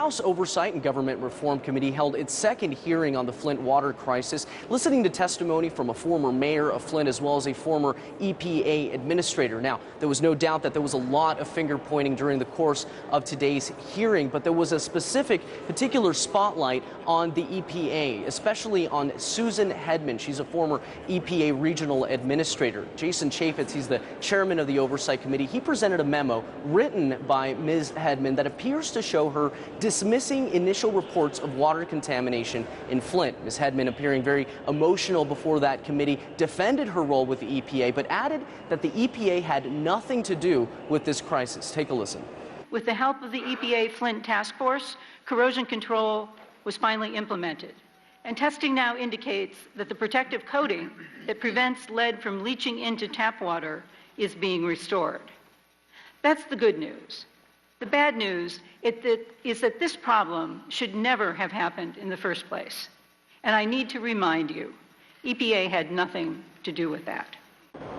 House Oversight and Government Reform Committee held its second hearing on the Flint water crisis, listening to testimony from a former mayor of Flint as well as a former EPA administrator. Now, there was no doubt that there was a lot of finger pointing during the course of today's hearing, but there was a particular spotlight on the EPA, especially on Susan Hedman. She's a former EPA regional administrator. Jason Chaffetz, he's the chairman of the Oversight Committee. He presented a memo written by Ms. Hedman that appears to show her dismissing initial reports of water contamination in Flint. Ms. Hedman, appearing very emotional before that committee, defended her role with the EPA, but added that the EPA had nothing to do with this crisis. Take a listen. With the help of the EPA Flint Task Force, corrosion control was finally implemented. And testing now indicates that the protective coating that prevents lead from leaching into tap water is being restored. That's the good news. The bad news is that this problem should never have happened in the first place. And I need to remind you, EPA had nothing to do with that.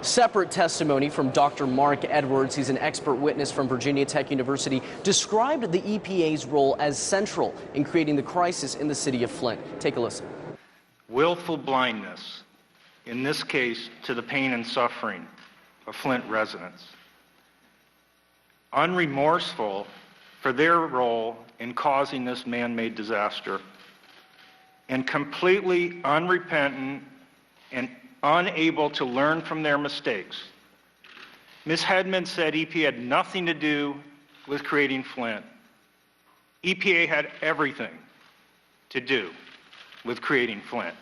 Separate testimony from Dr. Mark Edwards, he's an expert witness from Virginia Tech University, described the EPA's role as central in creating the crisis in the city of Flint. Take a listen. Willful blindness, in this case to the pain and suffering of Flint residents. Unremorseful for their role in causing this man-made disaster, and completely unrepentant and unable to learn from their mistakes. Ms. Hedman said EPA had nothing to do with creating Flint. EPA had everything to do with creating Flint.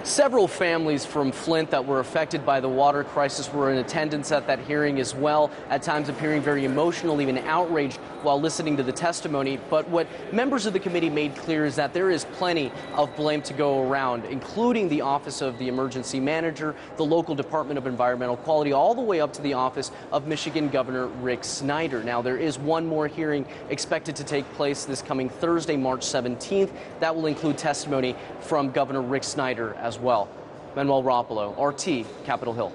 Several families from Flint that were affected by the water crisis were in attendance at that hearing as well, at times appearing very emotional, even outraged while listening to the testimony. But what members of the committee made clear is that there is plenty of blame to go around, including the Office of the Emergency Manager, the local Department of Environmental Quality, all the way up to the office of Michigan Governor Rick Snyder. Now, there is one more hearing expected to take place this coming Thursday, March 17th. That will include testimony from Governor Rick Snyder as well. Manuel, Rapalo, RT, Capitol Hill.